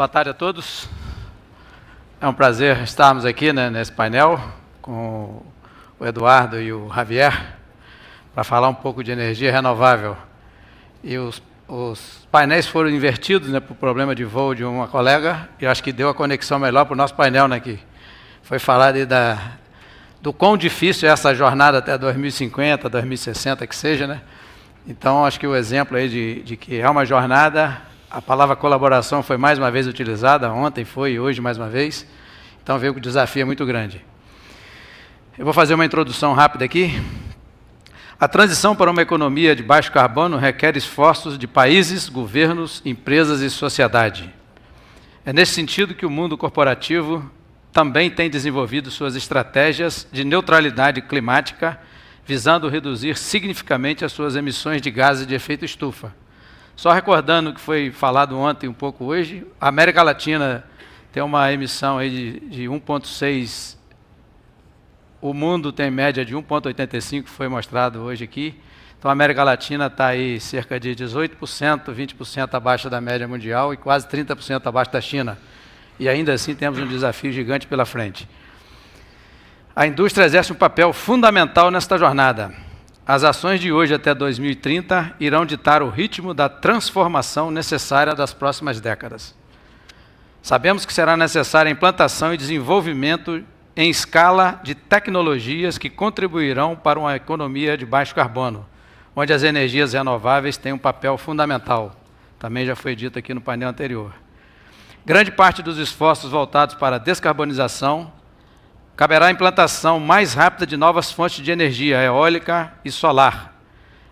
Boa tarde a todos. É um prazer estarmos aqui, né, nesse painel com o Eduardo e o Javier para falar um pouco de energia renovável. E os painéis foram invertidos, né, por problema de voo de uma colega, e acho que deu a conexão melhor para o nosso painel, né, que foi falar do quão difícil é essa jornada até 2050, 2060, que seja, né? Então, acho que o exemplo aí de que é uma jornada, a palavra colaboração foi mais uma vez utilizada, ontem foi e hoje mais uma vez, então veio que o desafio é muito grande. Eu vou fazer uma introdução rápida aqui. A transição para uma economia de baixo carbono requer esforços de países, governos, empresas e sociedade. É nesse sentido que o mundo corporativo também tem desenvolvido suas estratégias de neutralidade climática, visando reduzir significativamente as suas emissões de gases de efeito estufa. Só recordando o que foi falado ontem um pouco hoje, a América Latina tem uma emissão aí de 1,6, o mundo tem média de 1,85, foi mostrado hoje aqui. Então a América Latina está aí cerca de 18%, 20% abaixo da média mundial e quase 30% abaixo da China. E ainda assim temos um desafio gigante pela frente. A indústria exerce um papel fundamental nesta jornada. As ações de hoje até 2030 irão ditar o ritmo da transformação necessária das próximas décadas. Sabemos que será necessária a implantação e desenvolvimento em escala de tecnologias que contribuirão para uma economia de baixo carbono, onde as energias renováveis têm um papel fundamental. Também já foi dito aqui no painel anterior. Grande parte dos esforços voltados para a descarbonização caberá a implantação mais rápida de novas fontes de energia eólica e solar,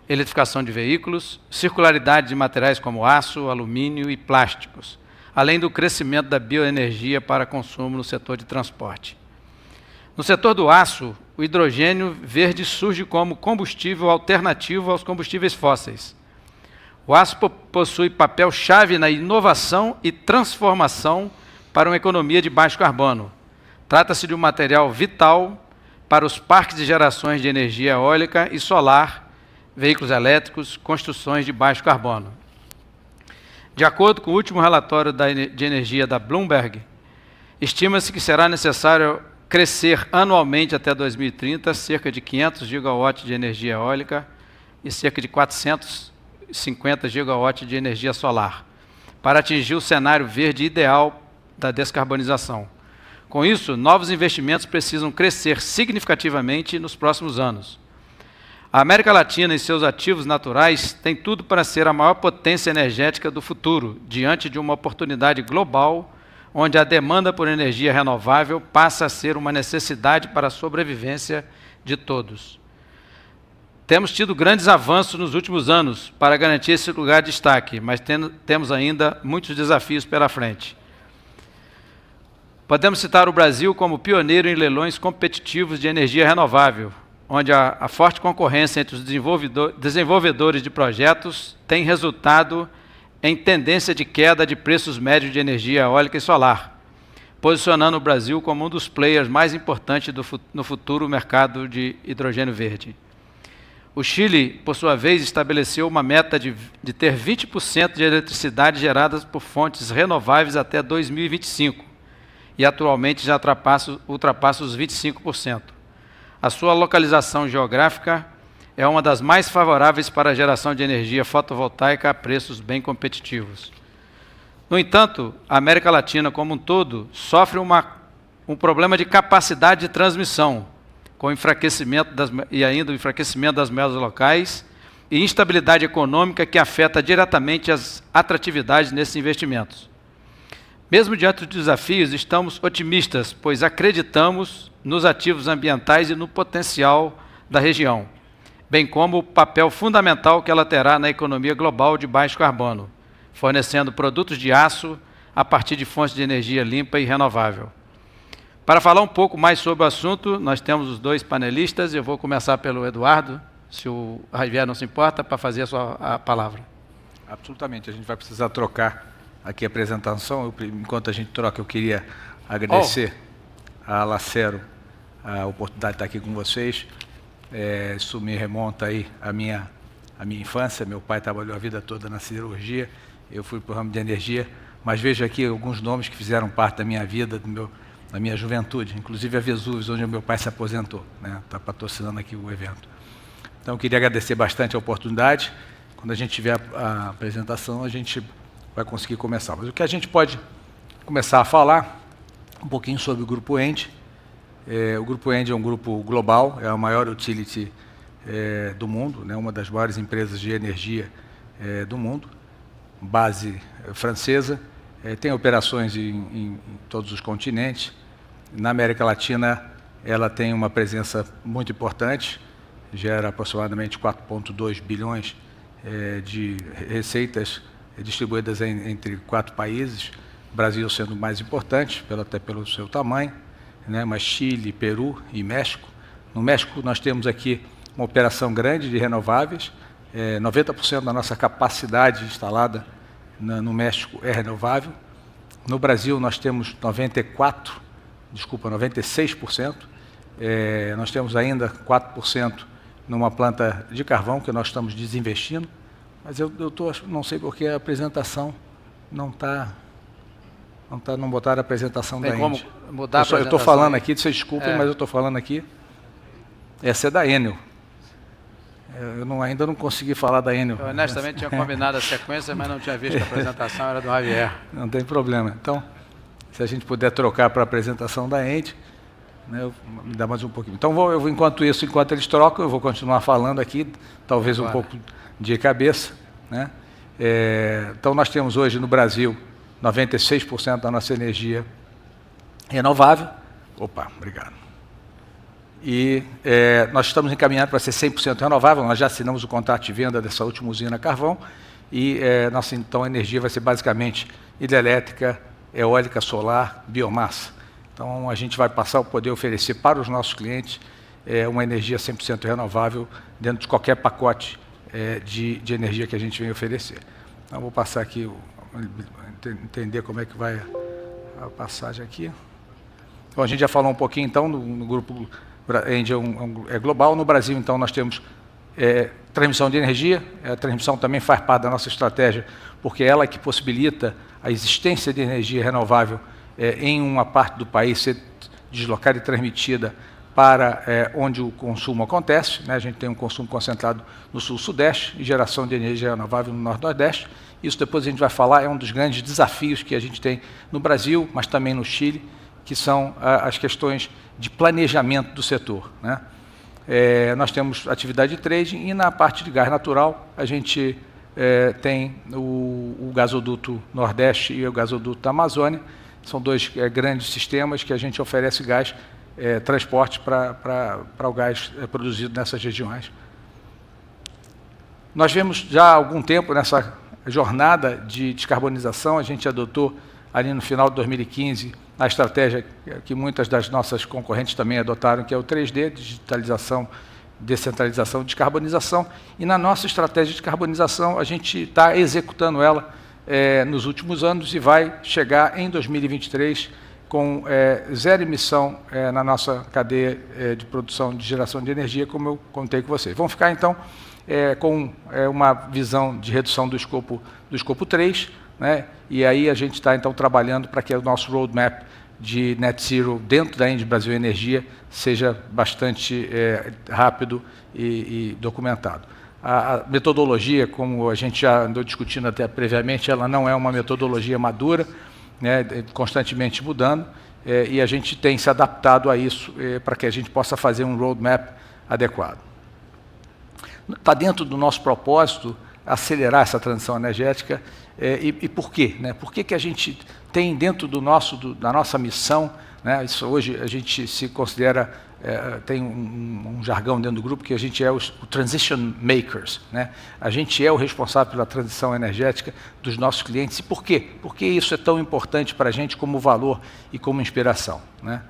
eletrificação de veículos, circularidade de materiais como aço, alumínio e plásticos, além do crescimento da bioenergia para consumo no setor de transporte. No setor do aço, o hidrogênio verde surge como combustível alternativo aos combustíveis fósseis. O aço possui papel-chave na inovação e transformação para uma economia de baixo carbono. Trata-se de um material vital para os parques de gerações de energia eólica e solar, veículos elétricos, construções de baixo carbono. De acordo com o último relatório de energia da Bloomberg, estima-se que será necessário crescer anualmente até 2030 cerca de 500 gigawatts de energia eólica e cerca de 450 gigawatts de energia solar, para atingir o cenário verde ideal da descarbonização. Com isso, novos investimentos precisam crescer significativamente nos próximos anos. A América Latina e seus ativos naturais têm tudo para ser a maior potência energética do futuro, diante de uma oportunidade global, onde a demanda por energia renovável passa a ser uma necessidade para a sobrevivência de todos. Temos tido grandes avanços nos últimos anos para garantir esse lugar de destaque, mas temos ainda muitos desafios pela frente. Podemos citar o Brasil como pioneiro em leilões competitivos de energia renovável, onde a forte concorrência entre os desenvolvedores de projetos tem resultado em tendência de queda de preços médios de energia eólica e solar, posicionando o Brasil como um dos players mais importantes no futuro mercado de hidrogênio verde. O Chile, por sua vez, estabeleceu uma meta de ter 20% de eletricidade gerada por fontes renováveis até 2025, e atualmente já ultrapassa os 25%. A sua localização geográfica é uma das mais favoráveis para a geração de energia fotovoltaica a preços bem competitivos. No entanto, a América Latina como um todo sofre um problema de capacidade de transmissão, com o enfraquecimento das médias locais e instabilidade econômica que afeta diretamente as atratividades nesses investimentos. Mesmo diante dos desafios, estamos otimistas, pois acreditamos nos ativos ambientais e no potencial da região, bem como o papel fundamental que ela terá na economia global de baixo carbono, fornecendo produtos de aço a partir de fontes de energia limpa e renovável. Para falar um pouco mais sobre o assunto, nós temos os dois panelistas. Eu vou começar pelo Eduardo, se o Javier não se importa, para fazer a palavra. Absolutamente, a gente vai precisar trocar aqui a apresentação. Enquanto a gente troca, eu queria agradecer a Lacero a oportunidade de estar aqui com vocês. Isso me remonta aí à minha infância. Meu pai trabalhou a vida toda na siderurgia, eu fui para o ramo de energia, mas vejo aqui alguns nomes que fizeram parte da minha vida, da minha juventude, inclusive a Vesúvios, onde o meu pai se aposentou, né? Está patrocinando aqui o evento. Então, eu queria agradecer bastante a oportunidade. Quando a gente tiver a apresentação, a gente vai conseguir começar. Mas o que a gente pode começar a falar, um pouquinho sobre o Grupo ENGIE. O Grupo ENGIE é um grupo global, é a maior utility do mundo, né? Uma das maiores empresas de energia do mundo, base francesa, tem operações em todos os continentes. Na América Latina, ela tem uma presença muito importante, gera aproximadamente 4,2 bilhões de receitas distribuídas entre 4 países, Brasil sendo o mais importante, até pelo seu tamanho, né? Mas Chile, Peru e México. No México, nós temos aqui uma operação grande de renováveis, 90% da nossa capacidade instalada no México é renovável. No Brasil, nós temos 96%. Nós temos ainda 4% numa planta de carvão que nós estamos desinvestindo, mas não sei porque a apresentação não botaram a apresentação da Enel. Tem como mudar a apresentação? Eu estou falando aqui, vocês desculpem, mas eu estou falando aqui. Essa é da Enel. Eu ainda não consegui falar da Enel. Eu honestamente tinha combinado a sequência, mas não tinha visto que a apresentação era do Javier. Não tem problema. Então, se a gente puder trocar para a apresentação da Enel, né, me dá mais um pouquinho. Então, enquanto eles trocam, eu vou continuar falando aqui, talvez um pouco de cabeça, né? Então, nós temos hoje no Brasil 96% da nossa energia renovável. Opa, obrigado. E nós estamos encaminhando para ser 100% renovável, nós já assinamos o contrato de venda dessa última usina a carvão, e nossa então, energia vai ser basicamente hidrelétrica, eólica, solar, biomassa. Então, a gente vai passar a poder oferecer para os nossos clientes uma energia 100% renovável dentro de qualquer pacote de energia que a gente vem oferecer. Então, vou passar aqui, entender como é que vai a passagem aqui. Então, a gente já falou um pouquinho, então, no grupo ENGIE é global. No Brasil, então, nós temos transmissão de energia. A transmissão também faz parte da nossa estratégia, porque ela que possibilita a existência de energia renovável em uma parte do país ser deslocada e transmitida para onde o consumo acontece, né? A gente tem um consumo concentrado no sul-sudeste e geração de energia renovável no norte-nordeste. Isso depois a gente vai falar, é um dos grandes desafios que a gente tem no Brasil, mas também no Chile, que são as questões de planejamento do setor, né? Nós temos atividade de trading e na parte de gás natural a gente tem o gasoduto Nordeste e o gasoduto da Amazônia. São dois grandes sistemas que a gente oferece gás, transporte para o gás produzido nessas regiões. Nós vemos já há algum tempo nessa jornada de descarbonização, a gente adotou ali no final de 2015 a estratégia que muitas das nossas concorrentes também adotaram, que é o 3D, digitalização, descentralização, descarbonização, e na nossa estratégia de descarbonização a gente está executando ela nos últimos anos e vai chegar em 2023 com zero emissão na nossa cadeia de produção de geração de energia, como eu contei com vocês. Vamos ficar, então, com uma visão de redução do escopo 3, né? E aí a gente está, então, trabalhando para que o nosso roadmap de net zero dentro da ENGIE Brasil Energia seja bastante rápido e documentado. A metodologia, como a gente já andou discutindo até previamente, ela não é uma metodologia madura, né, constantemente mudando, e a gente tem se adaptado a isso para que a gente possa fazer um roadmap adequado. Está dentro do nosso propósito acelerar essa transição energética, e por quê? Né? Por que a gente tem dentro da nossa missão, né, isso hoje a gente se considera, tem um jargão dentro do grupo que a gente é o transition makers, né? A gente é o responsável pela transição energética dos nossos clientes. E por quê? Porque isso é tão importante para a gente como valor e como inspiração, né?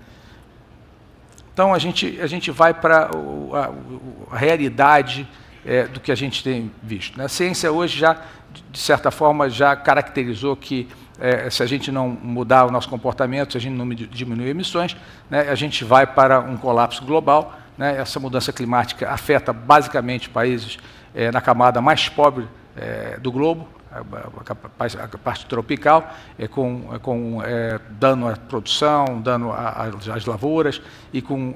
Então a gente vai para a realidade do que a gente tem visto, né? A ciência hoje já, de certa forma, já caracterizou que se a gente não mudar o nosso comportamento, se a gente não diminuir emissões, né, a gente vai para um colapso global, né? Essa mudança climática afeta basicamente países na camada mais pobre do globo, a parte tropical, com dano à produção, dano às lavouras e com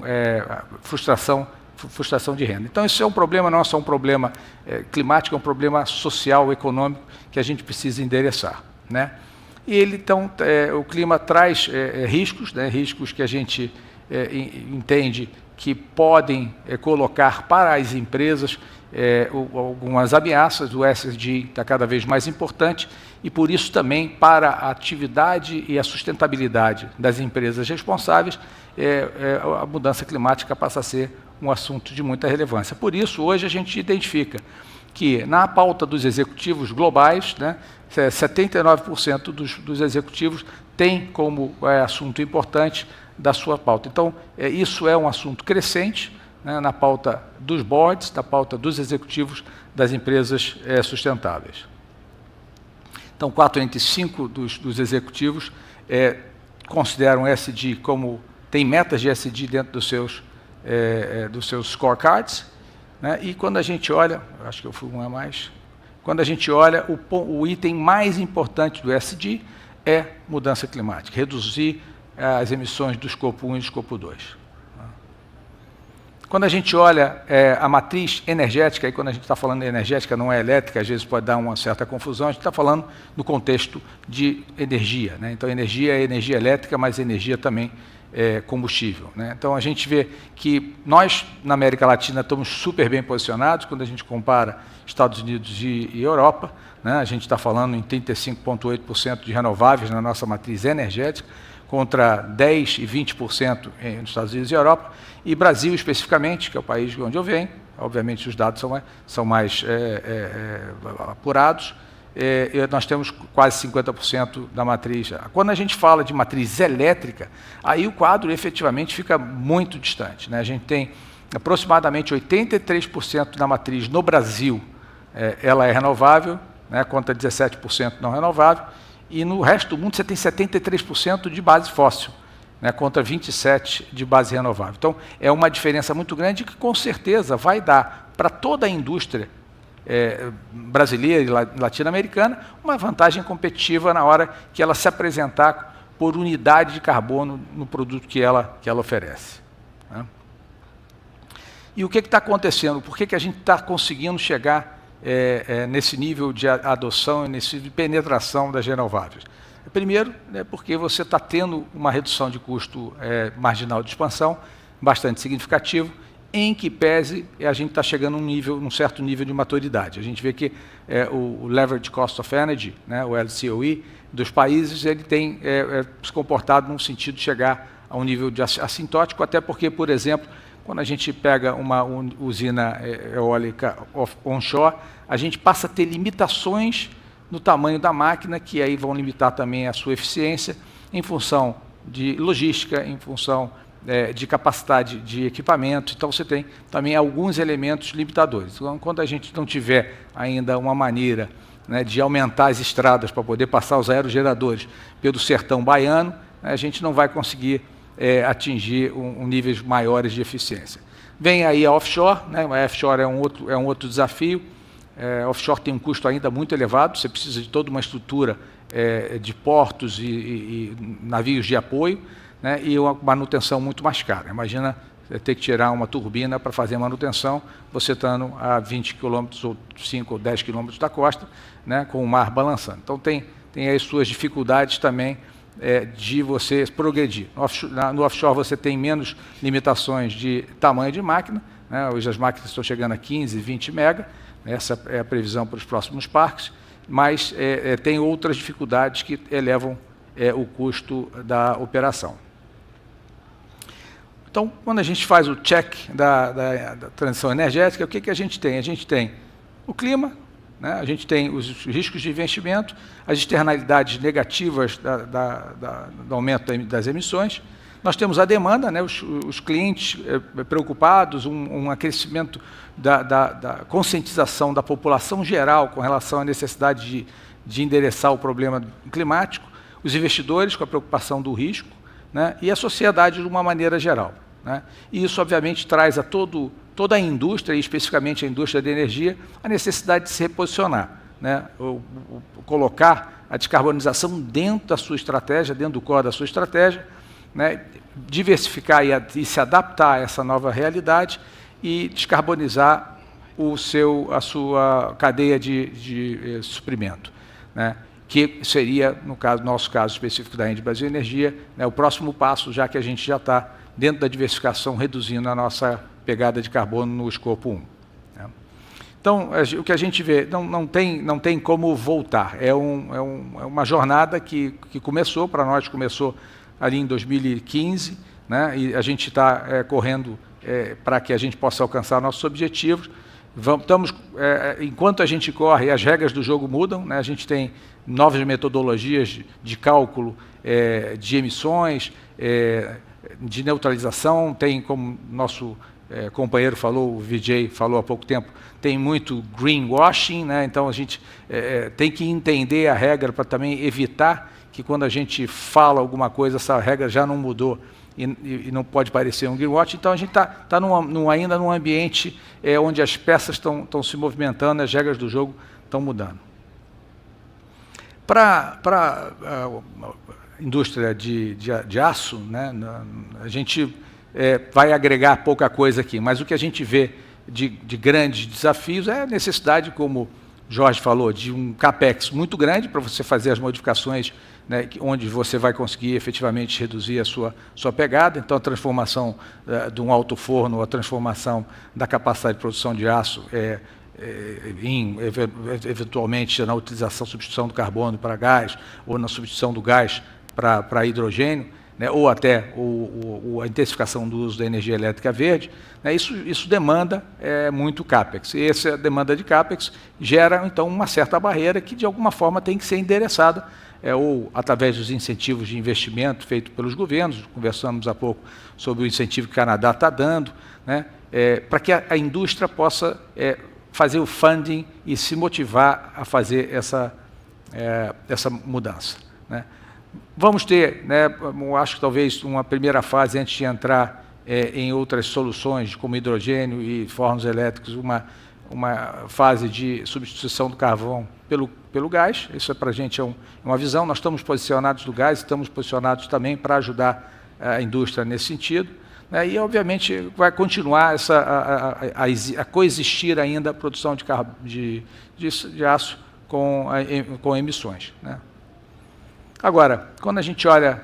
frustração de renda. Então, isso é um problema, não é só um problema climático, é um problema social, econômico, que a gente precisa endereçar, né? E ele, então, o clima traz riscos, né, riscos que a gente entende que podem colocar para as empresas algumas ameaças. O ESG está cada vez mais importante e, por isso, também para a atividade e a sustentabilidade das empresas responsáveis, a mudança climática passa a ser um assunto de muita relevância. Por isso, hoje a gente identifica que, na pauta dos executivos globais, né, 79% dos executivos têm como assunto importante da sua pauta. Então, isso é um assunto crescente, né, na pauta dos boards, na pauta dos executivos das empresas sustentáveis. Então, 4 entre 5 dos executivos consideram ESG como, tem metas de ESG dentro dos seus scorecards, né, e quando a gente olha, acho que eu fui um a mais, quando a gente olha, o item mais importante do ESG é mudança climática, reduzir as emissões do escopo 1 e do escopo 2. Quando a gente olha a matriz energética, e quando a gente está falando de energética, não é elétrica, às vezes pode dar uma certa confusão, a gente está falando no contexto de energia, né? Então, energia é energia elétrica, mas energia também é combustível, né? Então, a gente vê que nós, na América Latina, estamos super bem posicionados quando a gente compara Estados Unidos e Europa, né? A gente está falando em 35,8% de renováveis na nossa matriz energética, contra 10% e 20% nos Estados Unidos e Europa, e Brasil especificamente, que é o país onde eu venho, obviamente os dados são mais apurados, nós temos quase 50% da matriz. Quando a gente fala de matriz elétrica, aí o quadro efetivamente fica muito distante, né? A gente tem aproximadamente 83% da matriz no Brasil, ela é renovável, né, contra 17% não renovável, e no resto do mundo você tem 73% de base fóssil, né, contra 27% de base renovável. Então, é uma diferença muito grande que, com certeza, vai dar para toda a indústria brasileira e latino-americana uma vantagem competitiva na hora que ela se apresentar por unidade de carbono no produto que ela oferece, né? E o que está acontecendo? Por que a gente está conseguindo chegar nesse nível de adoção e nesse nível de penetração das renováveis? Primeiro, né, porque você está tendo uma redução de custo marginal de expansão bastante significativo, em que pese a gente está chegando num certo nível de maturidade. A gente vê que o Leverage Cost of Energy, né, o LCOE, dos países, ele tem se comportado no sentido de chegar a um nível de assintótico, até porque, por exemplo, quando a gente pega uma usina eólica onshore, a gente passa a ter limitações no tamanho da máquina, que aí vão limitar também a sua eficiência, em função de logística, em função de capacidade de equipamento. Então, você tem também alguns elementos limitadores. Então, quando a gente não tiver ainda uma maneira, né, de aumentar as estradas para poder passar os aerogeradores pelo sertão baiano, a gente não vai conseguir atingir níveis maiores de eficiência. Vem aí a offshore, né? A offshore é um outro desafio. Offshore tem um custo ainda muito elevado, você precisa de toda uma estrutura de portos e navios de apoio, né? E uma manutenção muito mais cara. Imagina ter que tirar uma turbina para fazer a manutenção, você estando a 20 quilômetros ou 5 ou 10 quilômetros da costa, né, com o mar balançando. Então, tem aí suas dificuldades também de você progredir. No offshore você tem menos limitações de tamanho de máquina, né? Hoje as máquinas estão chegando a 15, 20 mega, essa é a previsão para os próximos parques, mas tem outras dificuldades que elevam o custo da operação. Então, quando a gente faz o check da transição energética, o que a gente tem? A gente tem o clima, né? A gente tem os riscos de investimento, as externalidades negativas do aumento das emissões. Nós temos a demanda, né? Os clientes preocupados, um aquecimento da conscientização da população geral com relação à necessidade de endereçar o problema climático, os investidores com a preocupação do risco, né? E a sociedade de uma maneira geral, né? E isso, obviamente, traz a toda a indústria, e especificamente a indústria da energia, a necessidade de se reposicionar, né, colocar a descarbonização dentro da sua estratégia, dentro do core da sua estratégia, né, diversificar e se adaptar a essa nova realidade e descarbonizar a sua cadeia de suprimento, né, que seria, no nosso caso específico da Engie Brasil Energia, né, o próximo passo, já que a gente já está dentro da diversificação, reduzindo a nossa pegada de carbono no escopo 1. Né. Então, o que a gente vê, não tem como voltar. É uma jornada que começou, para nós começou ali em 2015, né, e a gente está correndo para que a gente possa alcançar nossos objetivos. Enquanto a gente corre, as regras do jogo mudam, né, a gente tem novas metodologias de cálculo de emissões, de neutralização, tem, como nosso companheiro falou, o Vijay falou há pouco tempo, tem muito greenwashing, né, então a gente tem que entender a regra para também evitar que quando a gente fala alguma coisa, essa regra já não mudou e não pode parecer um greenwashing. Então a gente está ainda num ambiente onde as peças estão se movimentando, as regras do jogo estão mudando. Para a indústria de aço, né, a gente vai agregar pouca coisa aqui, mas o que a gente vê de grandes desafios é a necessidade, como o Jorge falou, de um capex muito grande para você fazer as modificações, né, onde você vai conseguir efetivamente reduzir a sua pegada. Então, a transformação de um alto forno, a transformação da capacidade de produção de aço, eventualmente na utilização, substituição do carbono para gás, ou na substituição do gás para hidrogênio, né, ou até a intensificação do uso da energia elétrica verde, né, isso demanda muito CAPEX. E essa demanda de CAPEX gera, então, uma certa barreira que, de alguma forma, tem que ser endereçada, ou através dos incentivos de investimento feitos pelos governos. Conversamos há pouco sobre o incentivo que o Canadá está dando, né, para que a indústria possa fazer o funding e se motivar a fazer essa mudança, né. Vamos ter, né, acho que talvez uma primeira fase, antes de entrar em outras soluções, como hidrogênio e fornos elétricos, uma fase de substituição do carvão pelo gás. Isso para a gente uma visão. Nós estamos posicionados no gás, estamos posicionados também para ajudar a indústria nesse sentido, né, e, obviamente, vai continuar a coexistir ainda a produção de aço com emissões, né. Agora, quando a gente olha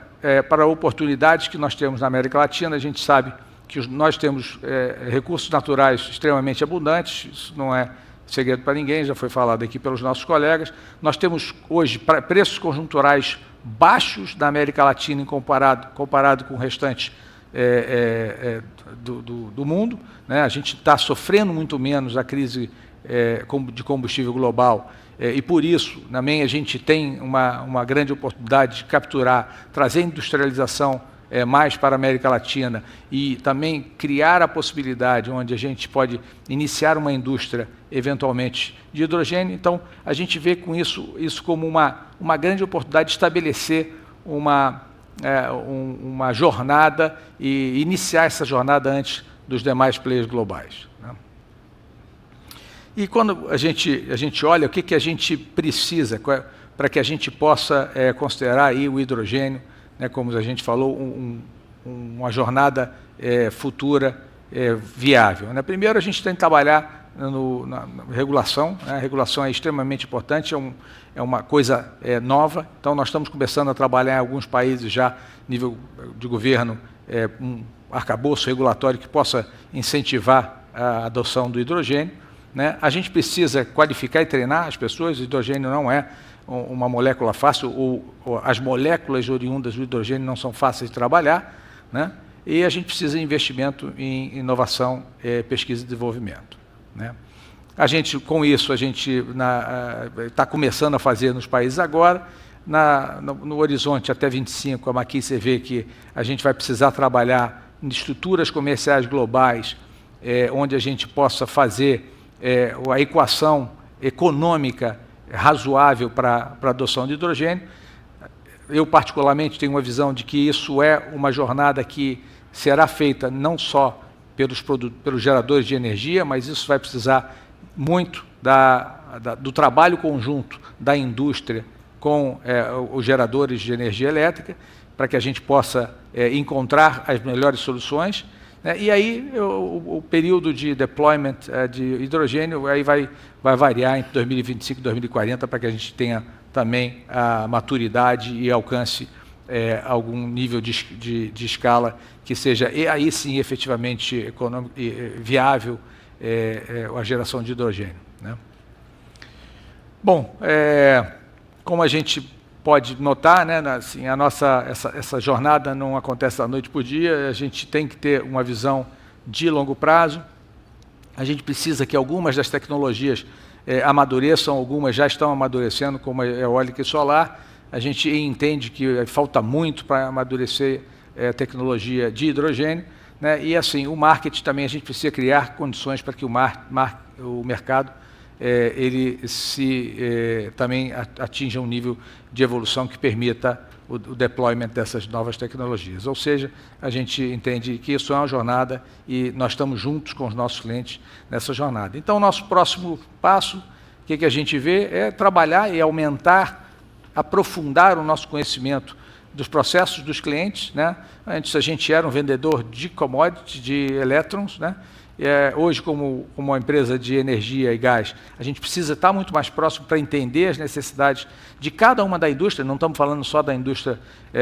para oportunidades que nós temos na América Latina, a gente sabe que nós temos recursos naturais extremamente abundantes, isso não é segredo para ninguém, já foi falado aqui pelos nossos colegas. Nós temos hoje preços conjunturais baixos na América Latina comparado com o restante do mundo, né? A gente está sofrendo muito menos a crise de combustível global, e por isso também a gente tem uma grande oportunidade de capturar, trazer industrialização mais para a América Latina e também criar a possibilidade onde a gente pode iniciar uma indústria, eventualmente, de hidrogênio. Então, a gente vê com isso como uma grande oportunidade de estabelecer uma jornada e iniciar essa jornada antes dos demais players globais, né? E quando a gente olha o que a gente precisa para que a gente possa considerar aí o hidrogênio, né, como a gente falou, uma jornada futura viável, né? Primeiro, a gente tem que trabalhar na regulação, né? A regulação é extremamente importante, é uma coisa nova. Então, nós estamos começando a trabalhar em alguns países já, nível de governo, um arcabouço regulatório que possa incentivar a adoção do hidrogênio, né? A gente precisa qualificar e treinar as pessoas. O hidrogênio não é uma molécula fácil, ou as moléculas oriundas do hidrogênio não são fáceis de trabalhar, né? E a gente precisa de investimento em inovação, pesquisa e desenvolvimento, né? Com isso, a gente está começando a fazer nos países agora. No horizonte até 25, a McKinsey vê que a gente vai precisar trabalhar em estruturas comerciais globais, onde a gente possa fazer a equação econômica razoável para a adoção de hidrogênio. Eu, particularmente, tenho uma visão de que isso é uma jornada que será feita não só pelos geradores de energia, mas isso vai precisar muito do trabalho conjunto da indústria com os geradores de energia elétrica, para que a gente possa encontrar as melhores soluções, né? E aí o período de deployment de hidrogênio aí vai variar entre 2025 e 2040, para que a gente tenha também a maturidade e alcance algum nível de escala que seja, e aí sim, efetivamente econômico, viável a geração de hidrogênio, né? Bom, como a gente pode notar, né, assim, essa jornada não acontece da noite para o dia, a gente tem que ter uma visão de longo prazo, a gente precisa que algumas das tecnologias amadureçam, algumas já estão amadurecendo, como a eólica e solar, a gente entende que falta muito para amadurecer tecnologia de hidrogênio, né, e assim, o marketing também, a gente precisa criar condições para que o mercado ele também atinja um nível de evolução que permita o deployment dessas novas tecnologias. Ou seja, a gente entende que isso é uma jornada e nós estamos juntos com os nossos clientes nessa jornada. Então, o nosso próximo passo, o que a gente vê, é trabalhar e aumentar, aprofundar o nosso conhecimento dos processos dos clientes, né? Antes a gente era um vendedor de commodities, de elétrons, né? Hoje, como uma empresa de energia e gás, a gente precisa estar muito mais próximo para entender as necessidades de cada uma da indústria, não estamos falando só da indústria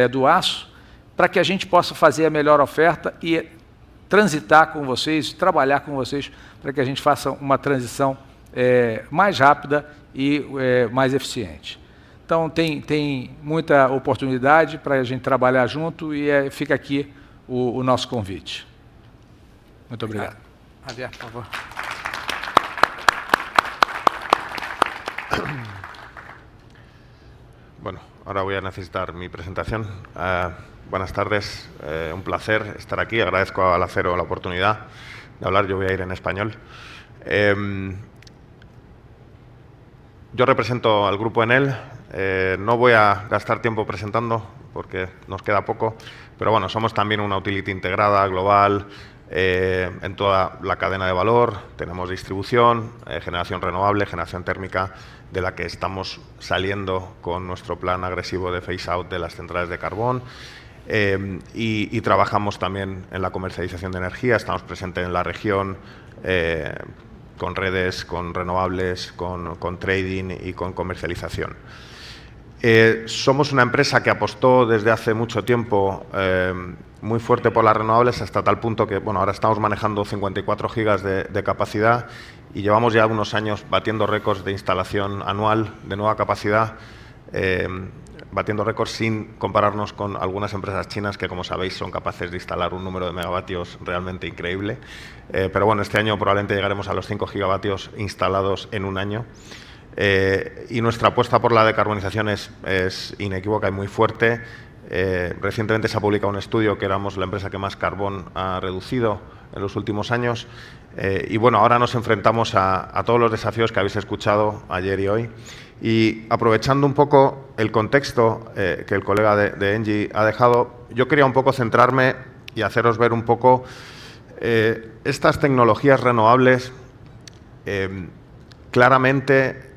do aço, para que a gente possa fazer a melhor oferta e transitar com vocês, trabalhar com vocês, para que a gente faça uma transição mais rápida e mais eficiente. Então, tem muita oportunidade para a gente trabalhar junto e fica aqui o nosso convite. Muito obrigado. Javier, por favor. Bueno, ahora voy a necesitar mi presentación. Buenas tardes, un placer estar aquí. Agradezco al Acero la oportunidad de hablar. Yo voy a ir en español. Yo represento al grupo Enel. No voy a gastar tiempo presentando porque nos queda poco, pero bueno, somos también una utility integrada, global, en toda la cadena de valor. Tenemos distribución, generación renovable, generación térmica, de la que estamos saliendo con nuestro plan agresivo de phase-out de las centrales de carbón. Y trabajamos también en la comercialización de energía, estamos presentes en la región con redes, con renovables, con trading y con comercialización. Somos una empresa que apostó desde hace mucho tiempo muy fuerte por las renovables, hasta tal punto que bueno, ahora estamos manejando 54 gigas de capacidad y llevamos ya unos años batiendo récords de instalación anual de nueva capacidad, batiendo récords sin compararnos con algunas empresas chinas que, como sabéis, son capaces de instalar un número de megavatios realmente increíble. Pero bueno, este año probablemente llegaremos a los 5 gigavatios instalados en un año. Y nuestra apuesta por la decarbonización es inequívoca y muy fuerte. Recientemente se ha publicado un estudio que éramos la empresa que más carbón ha reducido en los últimos años. Y bueno, ahora nos enfrentamos a todos los desafíos que habéis escuchado ayer y hoy. Y aprovechando un poco el contexto que el colega de Engie ha dejado, yo quería un poco centrarme y haceros ver un poco estas tecnologías renovables. Claramente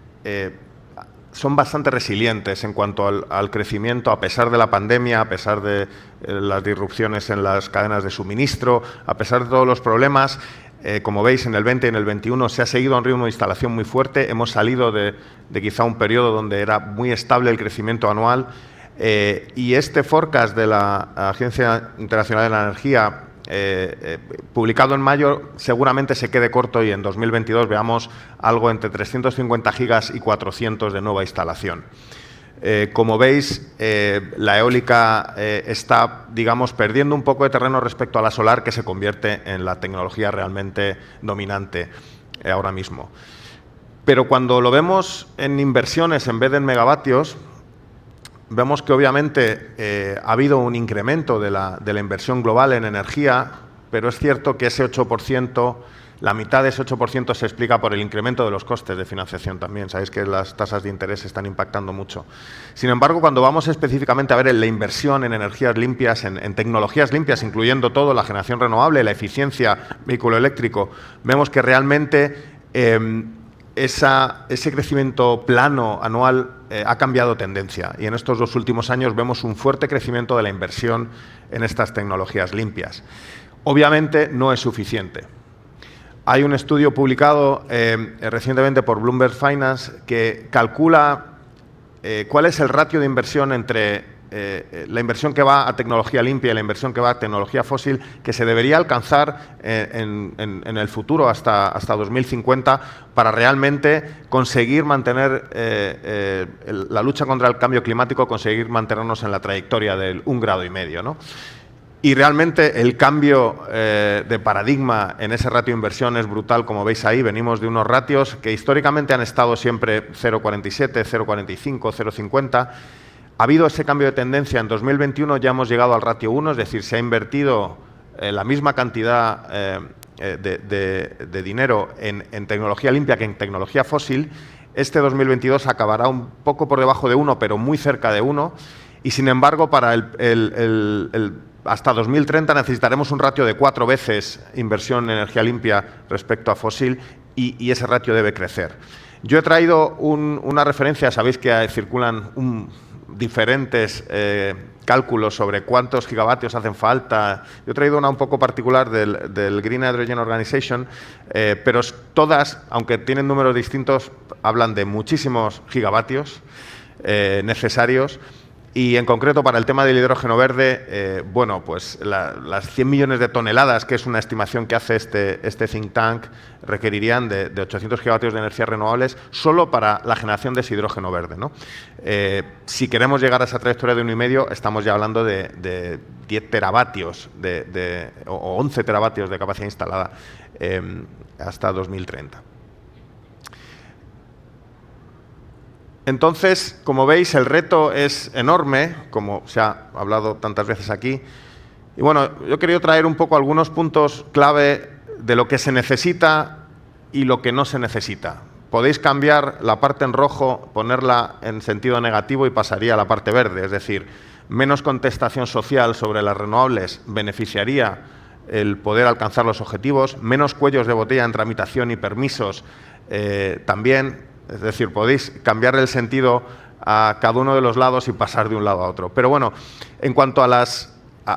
son bastante resilientes en cuanto al crecimiento, a pesar de la pandemia, a pesar de las disrupciones en las cadenas de suministro, a pesar de todos los problemas. Como veis, en el 20 y en el 21 se ha seguido a un ritmo de instalación muy fuerte. Hemos salido de quizá un periodo donde era muy estable el crecimiento anual. Y este forecast de la Agencia Internacional de la Energía, publicado en mayo, seguramente se quede corto y en 2022 veamos algo entre 350 gigas y 400 de nueva instalación. Como veis, la eólica está, digamos, perdiendo un poco de terreno respecto a la solar, que se convierte en la tecnología realmente dominante ahora mismo. Pero cuando lo vemos en inversiones en vez de en megavatios, vemos que obviamente ha habido un incremento de la inversión global en energía, pero es cierto que ese 8%, la mitad de ese 8% se explica por el incremento de los costes de financiación también. Sabéis que las tasas de interés están impactando mucho. Sin embargo, cuando vamos específicamente a ver la inversión en energías limpias, en tecnologías limpias, incluyendo todo, la generación renovable, la eficiencia, vehículo eléctrico, vemos que realmente ese crecimiento plano anual ha cambiado tendencia y en estos 2 últimos años vemos un fuerte crecimiento de la inversión en estas tecnologías limpias. Obviamente no es suficiente. Hay un estudio publicado recientemente por Bloomberg Finance que calcula cuál es el ratio de inversión entre la inversión que va a tecnología limpia y la inversión que va a tecnología fósil que se debería alcanzar en el futuro hasta 2050 para realmente conseguir mantener la lucha contra el cambio climático, conseguir mantenernos en la trayectoria del 1,5 grados, ¿no? Y realmente el cambio de paradigma en ese ratio de inversión es brutal, como veis ahí. Venimos de unos ratios que históricamente han estado siempre 0,47, 0,45, 0,50. Ha habido ese cambio de tendencia. En 2021 ya hemos llegado al ratio 1, es decir, se ha invertido la misma cantidad de dinero en tecnología limpia que en tecnología fósil. Este 2022 acabará un poco por debajo de 1, pero muy cerca de 1. Y, sin embargo, para hasta 2030 necesitaremos un ratio de 4 veces inversión en energía limpia respecto a fósil y ese ratio debe crecer. Yo he traído una referencia, sabéis que circulan diferentes cálculos sobre cuántos gigavatios hacen falta. Yo he traído una un poco particular del Green Hydrogen Organization, pero todas, aunque tienen números distintos, hablan de muchísimos gigavatios necesarios. Y en concreto para el tema del hidrógeno verde, bueno, pues las 100 millones de toneladas, que es una estimación que hace este think tank, requerirían de 800 gigavatios de energías renovables solo para la generación de ese hidrógeno verde, ¿no? Si queremos llegar a esa trayectoria de 1,5, estamos ya hablando de 10 teravatios o 11 teravatios de capacidad instalada hasta 2030. Entonces, como veis, el reto es enorme, como se ha hablado tantas veces aquí. Y bueno, yo he querido traer un poco algunos puntos clave de lo que se necesita y lo que no se necesita. Podéis cambiar la parte en rojo, ponerla en sentido negativo y pasaría a la parte verde. Es decir, menos contestación social sobre las renovables beneficiaría el poder alcanzar los objetivos, menos cuellos de botella en tramitación y permisos también. Es decir, podéis cambiar el sentido a cada uno de los lados y pasar de un lado a otro. Pero bueno, en cuanto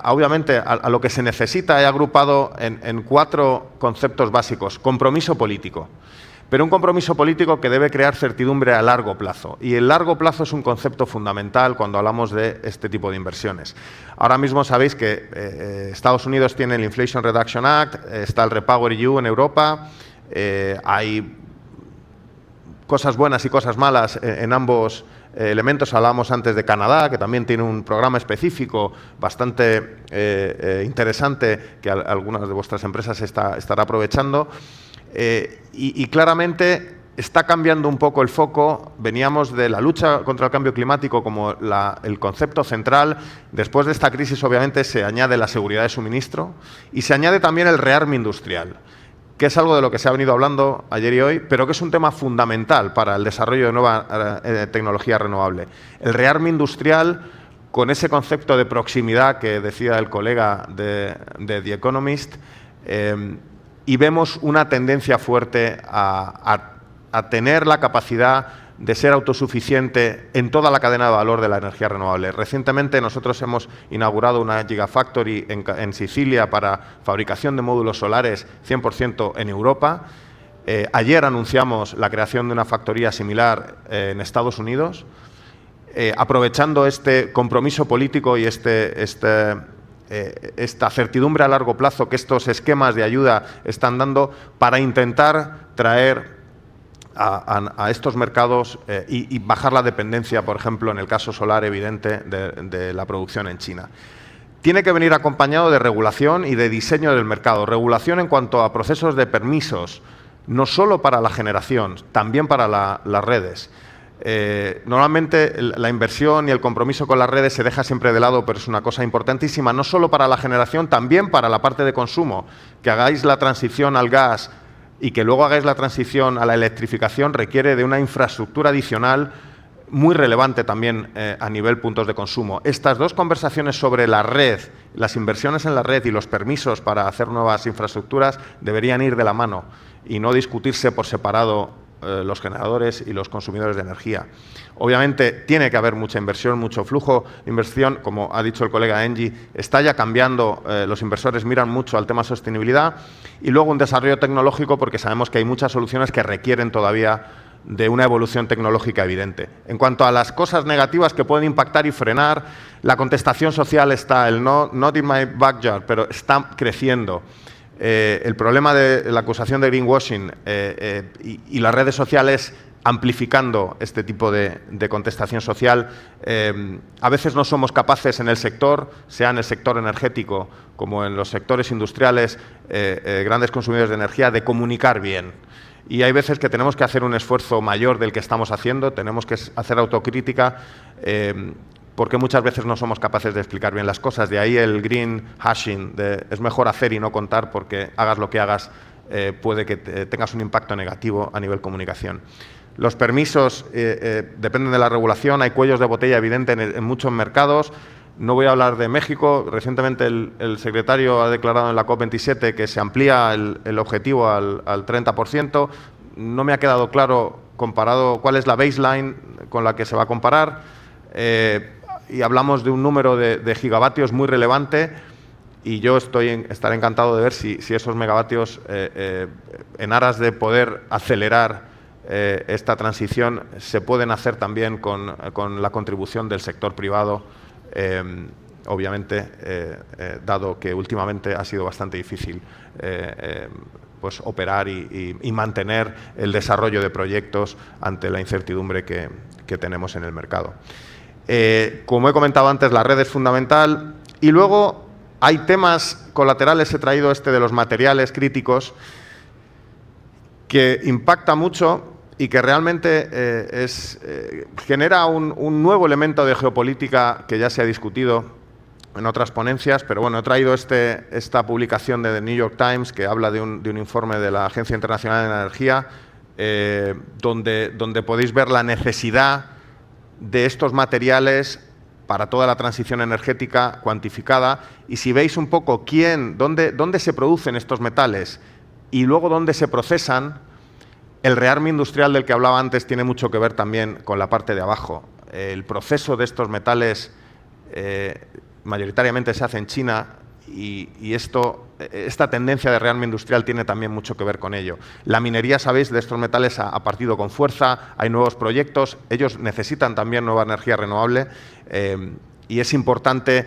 obviamente a lo que se necesita, he agrupado en 4 conceptos básicos. Compromiso político. Pero un compromiso político que debe crear certidumbre a largo plazo. Y el largo plazo es un concepto fundamental cuando hablamos de este tipo de inversiones. Ahora mismo sabéis que Estados Unidos tiene el Inflation Reduction Act, está el REPowerEU en Europa, hay cosas buenas y cosas malas en ambos elementos. Hablábamos antes de Canadá, que también tiene un programa específico bastante interesante que algunas de vuestras empresas estará aprovechando. Y claramente está cambiando un poco el foco. Veníamos de la lucha contra el cambio climático como el concepto central. Después de esta crisis, obviamente, se añade la seguridad de suministro y se añade también el rearme industrial, que es algo de lo que se ha venido hablando ayer y hoy, pero que es un tema fundamental para el desarrollo de nueva tecnología renovable. El rearme industrial, con ese concepto de proximidad que decía el colega de The Economist, y vemos una tendencia fuerte a tener la capacidad de ser autosuficiente en toda la cadena de valor de la energía renovable. Recientemente nosotros hemos inaugurado una Gigafactory en Sicilia para fabricación de módulos solares 100% en Europa. Ayer anunciamos la creación de una factoría similar en Estados Unidos, aprovechando este compromiso político y esta certidumbre a largo plazo que estos esquemas de ayuda están dando para intentar traer a estos mercados y bajar la dependencia, por ejemplo, en el caso solar evidente, de la producción en China. Tiene que venir acompañado de regulación y de diseño del mercado. Regulación en cuanto a procesos de permisos, no solo para la generación, también para las redes. Normalmente la inversión y el compromiso con las redes se deja siempre de lado, pero es una cosa importantísima, no solo para la generación, también para la parte de consumo. Que hagáis la transición al gas y que luego hagáis la transición a la electrificación requiere de una infraestructura adicional muy relevante también a nivel puntos de consumo. Estas dos conversaciones sobre la red, las inversiones en la red y los permisos para hacer nuevas infraestructuras deberían ir de la mano y no discutirse por separado los generadores y los consumidores de energía. Obviamente tiene que haber mucha inversión, mucho flujo de inversión, como ha dicho el colega Engie, está ya cambiando, los inversores miran mucho al tema sostenibilidad, y luego un desarrollo tecnológico, porque sabemos que hay muchas soluciones que requieren todavía de una evolución tecnológica evidente. En cuanto a las cosas negativas que pueden impactar y frenar, la contestación social está, el not in my backyard, pero está creciendo. El problema de la acusación de greenwashing y las redes sociales amplificando este tipo de contestación social. A veces no somos capaces en el sector, sea en el sector energético como en los sectores industriales, grandes consumidores de energía, de comunicar bien. Y hay veces que tenemos que hacer un esfuerzo mayor del que estamos haciendo, tenemos que hacer autocrítica, porque muchas veces no somos capaces de explicar bien las cosas. De ahí el green hashing, es mejor hacer y no contar, porque hagas lo que hagas, puede que tengas un impacto negativo a nivel comunicación. Los permisos dependen de la regulación, hay cuellos de botella evidente en muchos mercados. No voy a hablar de México. Recientemente el secretario ha declarado en la COP27 que se amplía el objetivo al 30%. No me ha quedado claro comparado cuál es la baseline con la que se va a comparar. Y hablamos de un número de gigavatios muy relevante, y yo estaré encantado de ver si esos megavatios, en aras de poder acelerar esta transición, se pueden hacer también con la contribución del sector privado, obviamente, dado que últimamente ha sido bastante difícil pues operar y mantener el desarrollo de proyectos ante la incertidumbre que tenemos en el mercado. Como he comentado antes, la red es fundamental, y luego hay temas colaterales. He traído de los materiales críticos, que impacta mucho y que realmente genera un nuevo elemento de geopolítica que ya se ha discutido en otras ponencias, pero bueno, he traído esta publicación de The New York Times, que habla de un informe de la Agencia Internacional de la Energía, donde podéis ver la necesidad de estos materiales para toda la transición energética cuantificada. Y si veis un poco dónde se producen estos metales y luego dónde se procesan, el rearme industrial del que hablaba antes tiene mucho que ver también con la parte de abajo. El proceso de estos metales mayoritariamente se hace en China, y esta tendencia de rearme industrial tiene también mucho que ver con ello. La minería, sabéis, de estos metales ha partido con fuerza, hay nuevos proyectos, ellos necesitan también nueva energía renovable, y es importante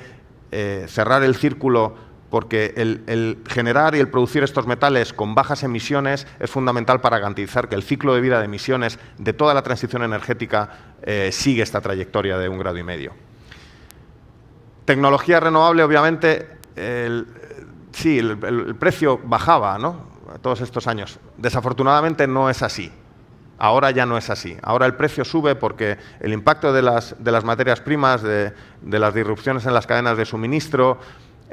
cerrar el círculo, porque el generar y el producir estos metales con bajas emisiones es fundamental para garantizar que el ciclo de vida de emisiones de toda la transición energética sigue esta trayectoria de 1,5 grados. Tecnología renovable, obviamente, sí, el precio bajaba, ¿no?, todos estos años. Desafortunadamente no es así. Ahora ya no es así. Ahora el precio sube porque el impacto de las materias primas, de las disrupciones en las cadenas de suministro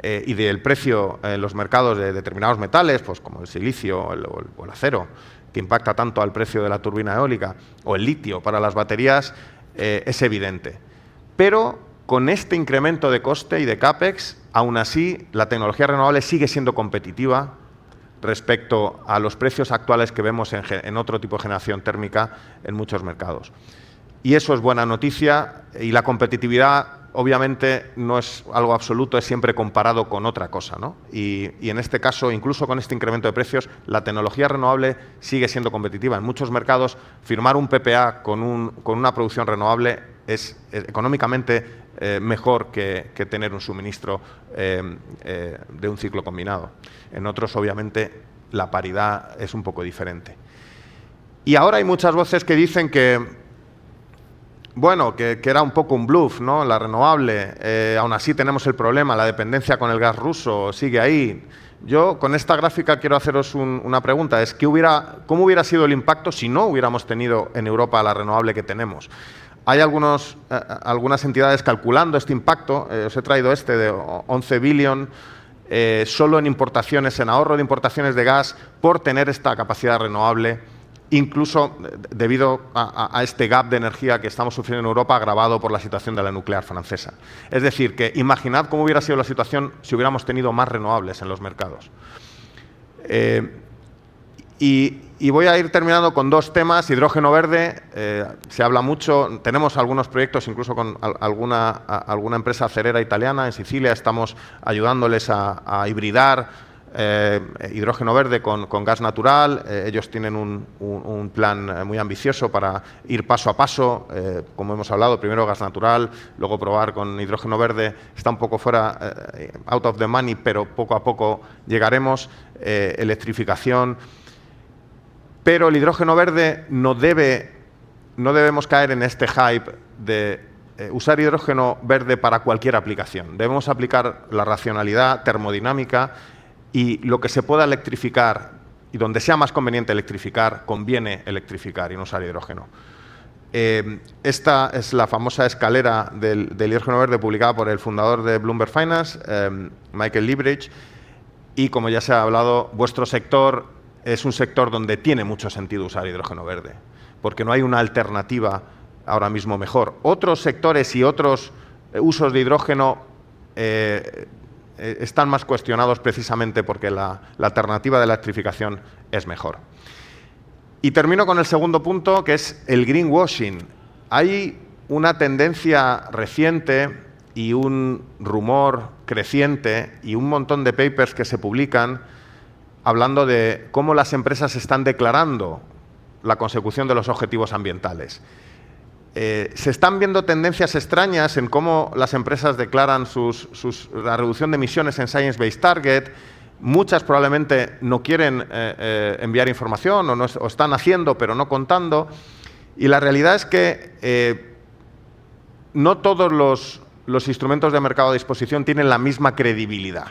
y del precio en los mercados de determinados metales, pues como el silicio o el acero, que impacta tanto al precio de la turbina eólica, o el litio para las baterías, es evidente. Pero con este incremento de coste y de CAPEX, aún así, la tecnología renovable sigue siendo competitiva respecto a los precios actuales que vemos en otro tipo de generación térmica en muchos mercados. Y eso es buena noticia, y la competitividad obviamente no es algo absoluto, es siempre comparado con otra cosa, ¿no? Y en este caso, incluso con este incremento de precios, la tecnología renovable sigue siendo competitiva. En muchos mercados, firmar un PPA con una producción renovable es económicamente mejor que tener un suministro de un ciclo combinado. En otros, obviamente, la paridad es un poco diferente. Y ahora hay muchas voces que dicen que, bueno, que era un poco un bluff, ¿no?, la renovable. Aún así tenemos el problema, la dependencia con el gas ruso sigue ahí. Yo, con esta gráfica, quiero haceros una pregunta. Es ¿cómo hubiera sido el impacto si no hubiéramos tenido en Europa la renovable que tenemos? Hay algunas entidades calculando este impacto. Os he traído de 11 billion solo en importaciones, en ahorro de importaciones de gas, por tener esta capacidad renovable, incluso debido a este gap de energía que estamos sufriendo en Europa, agravado por la situación de la nuclear francesa. Es decir, que imaginad cómo hubiera sido la situación si hubiéramos tenido más renovables en los mercados. Y voy a ir terminando con dos temas. Hidrógeno verde, se habla mucho, tenemos algunos proyectos incluso con alguna empresa acerera italiana en Sicilia, estamos ayudándoles a hibridar hidrógeno verde con gas natural. Ellos tienen un plan muy ambicioso para ir paso a paso, como hemos hablado, primero gas natural, luego probar con hidrógeno verde. Está un poco fuera, out of the money, pero poco a poco llegaremos. Electrificación. Pero el hidrógeno verde no debemos caer en este hype de usar hidrógeno verde para cualquier aplicación. Debemos aplicar la racionalidad termodinámica y lo que se pueda electrificar y donde sea más conveniente electrificar, conviene electrificar y no usar hidrógeno. Esta es la famosa escalera del hidrógeno verde publicada por el fundador de Bloomberg Finance, Michael Liebrecht, y como ya se ha hablado, vuestro sector es un sector donde tiene mucho sentido usar hidrógeno verde, porque no hay una alternativa ahora mismo mejor. Otros sectores y otros usos de hidrógeno están más cuestionados precisamente porque la alternativa de la electrificación es mejor. Y termino con el segundo punto, que es el greenwashing. Hay una tendencia reciente y un rumor creciente y un montón de papers que se publican hablando de cómo las empresas están declarando la consecución de los objetivos ambientales. Se están viendo tendencias extrañas en cómo las empresas declaran la reducción de emisiones en Science Based Target. Muchas probablemente no quieren enviar información o están haciendo pero no contando. Y la realidad es que no todos los instrumentos de mercado a disposición tienen la misma credibilidad.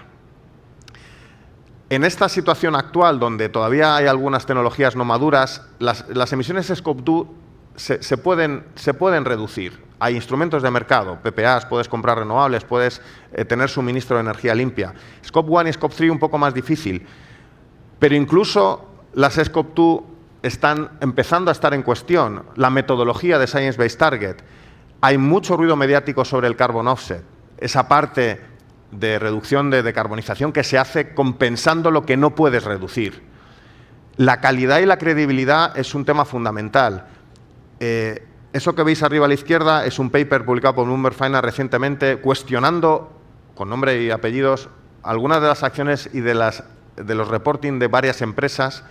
En esta situación actual, donde todavía hay algunas tecnologías no maduras, las emisiones Scope 2 se pueden reducir. Hay instrumentos de mercado, PPAs, puedes comprar renovables, puedes tener suministro de energía limpia. Scope 1 y Scope 3 un poco más difícil, pero incluso las Scope 2 están empezando a estar en cuestión. La metodología de Science Based Target. Hay mucho ruido mediático sobre el carbon offset, esa parte de reducción de decarbonización que se hace compensando lo que no puedes reducir. La calidad y la credibilidad es un tema fundamental. Eso que veis arriba a la izquierda es un paper publicado por Bloomberg Finance recientemente cuestionando, con nombre y apellidos, algunas de las acciones y de los reporting de varias empresas.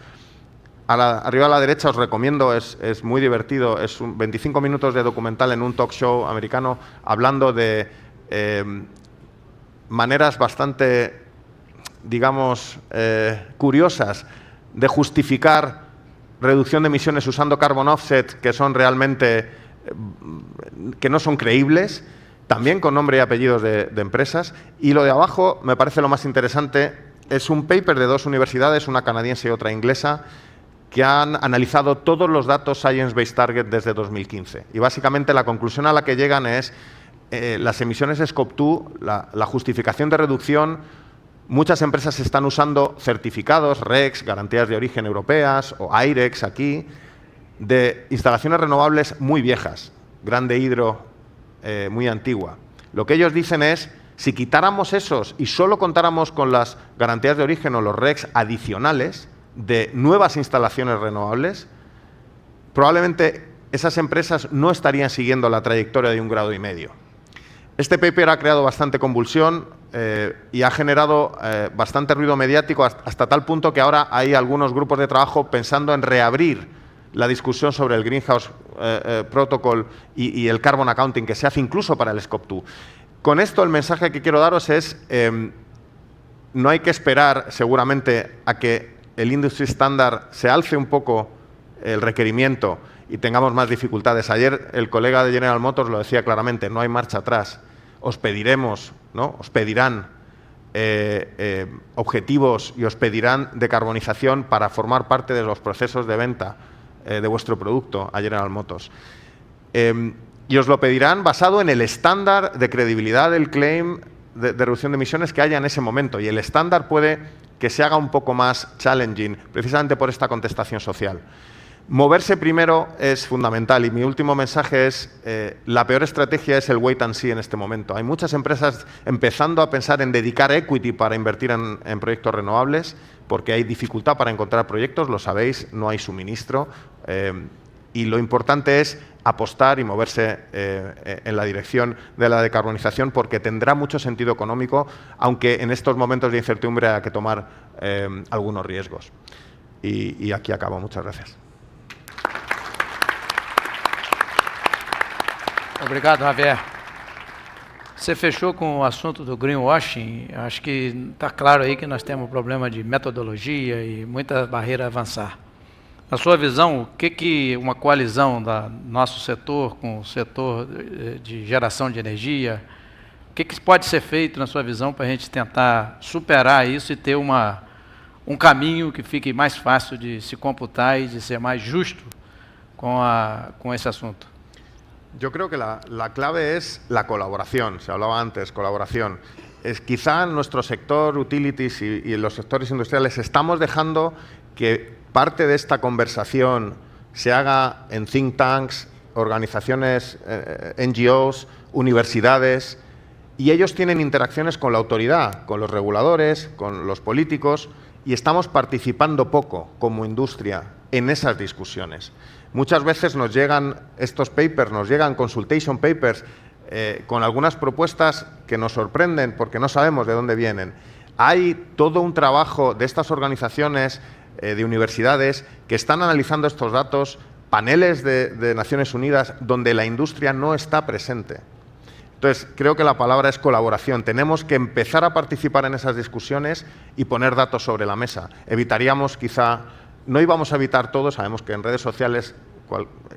Arriba a la derecha os recomiendo, es muy divertido, es 25 minutos de documental en un talk show americano hablando de maneras bastante, digamos, curiosas de justificar reducción de emisiones usando carbon offset que son realmente, que no son creíbles, también con nombre y apellidos de empresas. Y lo de abajo me parece lo más interesante, es un paper de dos universidades, una canadiense y otra inglesa, que han analizado todos los datos Science Based Target desde 2015. Y básicamente la conclusión a la que llegan es las emisiones Scope 2, la justificación de reducción. Muchas empresas están usando certificados, REX, garantías de origen europeas, o AIREX aquí, de instalaciones renovables muy viejas, Grande Hidro, muy antigua. Lo que ellos dicen es, si quitáramos esos y solo contáramos con las garantías de origen o los REX adicionales de nuevas instalaciones renovables, probablemente esas empresas no estarían siguiendo la trayectoria de 1,5 grados. Este paper ha creado bastante convulsión y ha generado bastante ruido mediático hasta tal punto que ahora hay algunos grupos de trabajo pensando en reabrir la discusión sobre el Greenhouse Protocol y el Carbon Accounting que se hace incluso para el Scope 2. Con esto el mensaje que quiero daros es no hay que esperar seguramente a que el Industry Standard se alce un poco el requerimiento y tengamos más dificultades. Ayer el colega de General Motors lo decía claramente, no hay marcha atrás. Os pediremos, ¿no? Os pedirán objetivos y os pedirán decarbonización para formar parte de los procesos de venta de vuestro producto a General Motors. Y os lo pedirán basado en el estándar de credibilidad del claim de reducción de emisiones que haya en ese momento. Y el estándar puede que se haga un poco más challenging, precisamente por esta contestación social. Moverse primero es fundamental y mi último mensaje es la peor estrategia es el wait and see en este momento. Hay muchas empresas empezando a pensar en dedicar equity para invertir en proyectos renovables porque hay dificultad para encontrar proyectos, lo sabéis, no hay suministro y lo importante es apostar y moverse en la dirección de la decarbonización porque tendrá mucho sentido económico, aunque en estos momentos de incertidumbre haya que tomar algunos riesgos. Y aquí acabo. Muchas gracias. Obrigado, Javier. Você fechou com o assunto do greenwashing. Acho que está claro aí que nós temos um problema de metodologia e muita barreira a avançar. Na sua visão, o que uma coalizão do nosso setor com o setor de geração de energia, o que pode ser feito, na sua visão, para a gente tentar superar isso e ter um caminho que fique mais fácil de se computar e de ser mais justo com esse assunto? Yo creo que la clave es la colaboración, se hablaba antes, colaboración. Quizá en nuestro sector, utilities y en los sectores industriales, estamos dejando que parte de esta conversación se haga en think tanks, organizaciones, NGOs, universidades, y ellos tienen interacciones con la autoridad, con los reguladores, con los políticos, y estamos participando poco como industria en esas discusiones. Muchas veces nos llegan estos papers, nos llegan consultation papers con algunas propuestas que nos sorprenden porque no sabemos de dónde vienen. Hay todo un trabajo de estas organizaciones, de universidades, que están analizando estos datos, paneles de Naciones Unidas, donde la industria no está presente. Entonces, creo que la palabra es colaboración. Tenemos que empezar a participar en esas discusiones y poner datos sobre la mesa. Evitaríamos quizá... No íbamos a evitar todo, sabemos que en redes sociales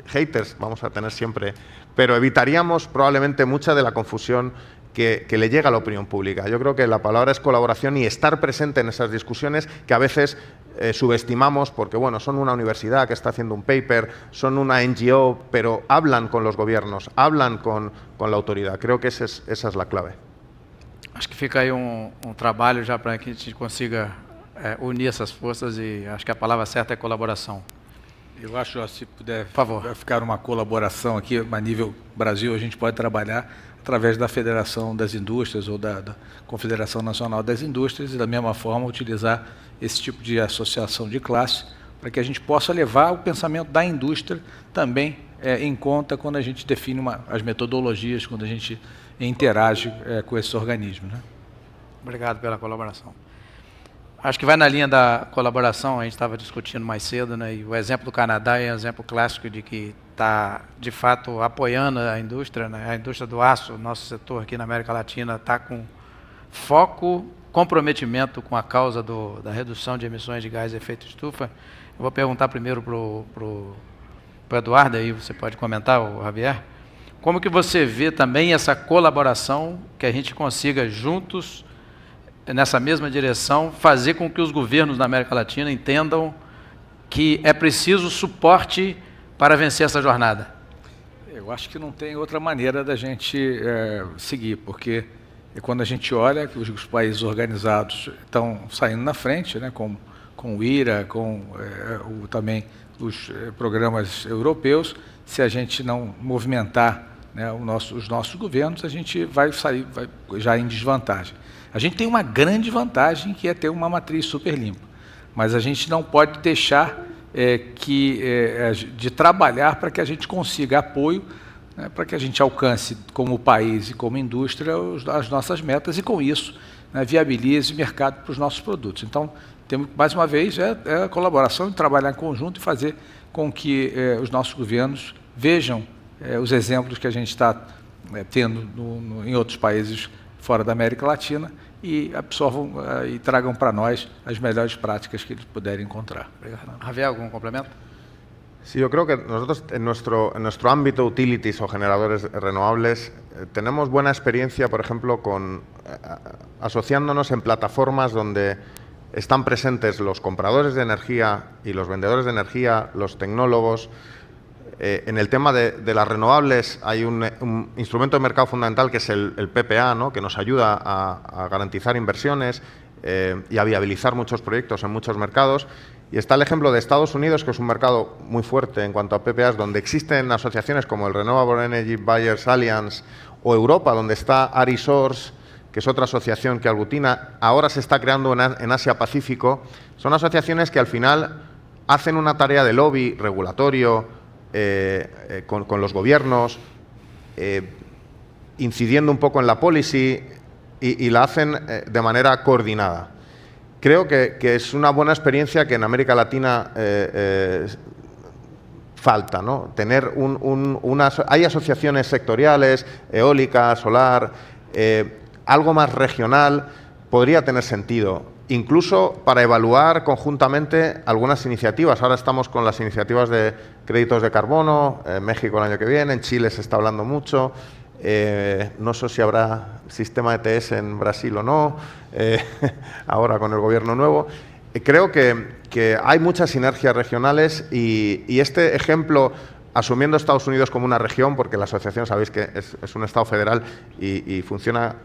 haters vamos a tener siempre, pero evitaríamos probablemente mucha de la confusión que le llega a la opinión pública. Yo creo que la palabra es colaboración y estar presente en esas discusiones que a veces subestimamos porque, bueno, son una universidad que está haciendo un paper, son una NGO, pero hablan con los gobiernos, hablan con la autoridad. Creo que esa es la clave. Acho que fica aí trabalho já para que a gente consiga unir essas forças e acho que a palavra certa é colaboração. Eu acho, se puder favor, ficar uma colaboração aqui, a nível Brasil, a gente pode trabalhar através da Federação das Indústrias ou da Confederação Nacional das Indústrias e, da mesma forma, utilizar esse tipo de associação de classe para que a gente possa levar o pensamento da indústria também em conta quando a gente define as metodologias, quando a gente interage com esses organismos. Né? Obrigado pela colaboração. Acho que vai na linha da colaboração, a gente estava discutindo mais cedo, né, e o exemplo do Canadá é um exemplo clássico de que está, de fato, apoiando a indústria, né, a indústria do aço, nosso setor aqui na América Latina está com foco, comprometimento com a causa da redução de emissões de gás de efeito estufa. Eu vou perguntar primeiro para o Eduardo, aí você pode comentar, o Javier, como que você vê também essa colaboração, que a gente consiga juntos, nessa mesma direção, fazer com que os governos da América Latina entendam que é preciso suporte para vencer essa jornada? Eu acho que não tem outra maneira da gente seguir, porque quando a gente olha que os países organizados estão saindo na frente, né, com o IRA, com também os programas europeus, se a gente não movimentar, né, os nossos governos, a gente vai sair já em desvantagem. A gente tem uma grande vantagem, que é ter uma matriz super limpa, mas a gente não pode deixar de trabalhar para que a gente consiga apoio, né, para que a gente alcance, como país e como indústria, as nossas metas e, com isso, né, viabilize mercado para os nossos produtos. Então, temos, mais uma vez, a colaboração, trabalhar em conjunto e fazer com que os nossos governos vejam os exemplos que a gente está tendo em outros países fora da América Latina e absorvam e tragam para nós as melhores prácticas que eles puderem encontrar. Obrigado. Javier, ¿algún complemento? Sí, yo creo que nosotros en nuestro ámbito utilities o generadores renovables tenemos buena experiencia, por ejemplo, asociándonos en plataformas donde están presentes los compradores de energía y los vendedores de energía, los tecnólogos. En el tema de las renovables hay un instrumento de mercado fundamental que es el PPA, ¿no?, que nos ayuda a garantizar inversiones y a viabilizar muchos proyectos en muchos mercados. Y está el ejemplo de Estados Unidos, que es un mercado muy fuerte en cuanto a PPAs, donde existen asociaciones como el Renewable Energy Buyers Alliance, o Europa, donde está ARISOurce, que es otra asociación que aglutina. Ahora se está creando en Asia-Pacífico. Son asociaciones que al final hacen una tarea de lobby regulatorio con los gobiernos, incidiendo un poco en la policy y la hacen de manera coordinada. Creo que es una buena experiencia que en América Latina falta, ¿no? Tener hay asociaciones sectoriales, eólica, solar, algo más regional podría tener sentido, incluso para evaluar conjuntamente algunas iniciativas. Ahora estamos con las iniciativas de créditos de carbono, en México el año que viene, en Chile se está hablando mucho. No sé si habrá sistema ETS en Brasil o no, ahora con el gobierno nuevo. Creo que hay muchas sinergias regionales y este ejemplo, asumiendo Estados Unidos como una región, porque la asociación sabéis que es un Estado federal y funciona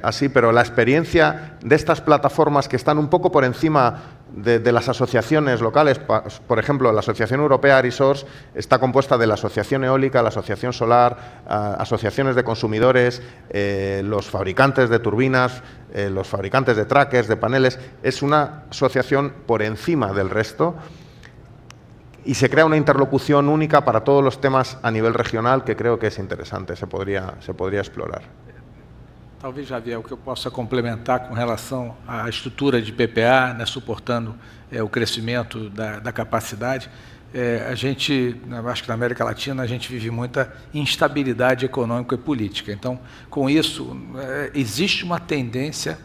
así, pero la experiencia de estas plataformas que están un poco por encima de las asociaciones locales, por ejemplo, la Asociación Europea ARISOurce está compuesta de la Asociación Eólica, la Asociación Solar, asociaciones de consumidores, los fabricantes de turbinas, los fabricantes de trackers, de paneles. Es una asociación por encima del resto y se crea una interlocución única para todos los temas a nivel regional que creo que es interesante, se podría explorar. Talvez, Javier, o que eu possa complementar com relação à estrutura de PPA, né, suportando o crescimento da capacidade, a gente, acho que na América Latina, a gente vive muita instabilidade econômica e política. Então, com isso, existe uma tendência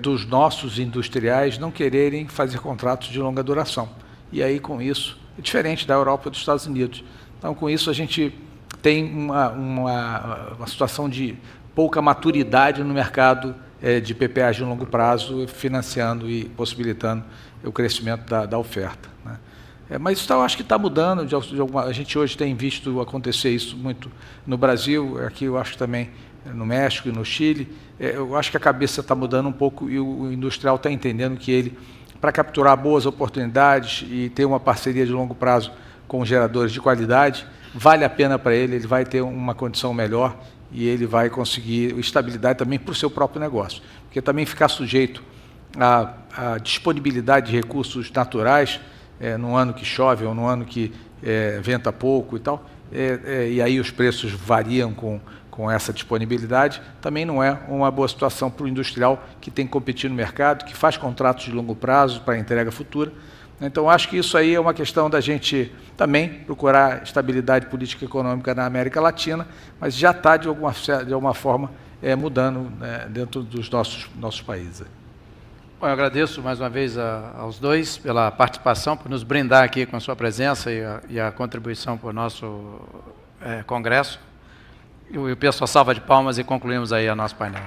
dos nossos industriais não quererem fazer contratos de longa duração. E aí, com isso, é diferente da Europa e dos Estados Unidos. Então, com isso, a gente tem uma situação de pouca maturidade no mercado de PPAs de longo prazo, financiando e possibilitando o crescimento da oferta, né? Mas isso eu acho que está mudando. A gente hoje tem visto acontecer isso muito no Brasil, aqui eu acho que também no México e no Chile. Eu acho que a cabeça está mudando um pouco e o industrial está entendendo que ele, para capturar boas oportunidades e ter uma parceria de longo prazo com geradores de qualidade, vale a pena para ele vai ter uma condição melhor e ele vai conseguir estabilidade também para o seu próprio negócio. Porque também ficar sujeito à disponibilidade de recursos naturais, no ano que chove ou no ano que venta pouco e tal, e aí os preços variam com essa disponibilidade, também não é uma boa situação para o industrial que tem que competir no mercado, que faz contratos de longo prazo para entrega futura. Então, acho que isso aí é uma questão da gente também procurar estabilidade política e econômica na América Latina, mas já está, de alguma forma, mudando, né, dentro dos nossos países. Bom, eu agradeço mais uma vez aos dois pela participação, por nos brindar aqui com a sua presença e a contribuição para o nosso congresso. Eu peço a salva de palmas e concluímos aí o nosso painel.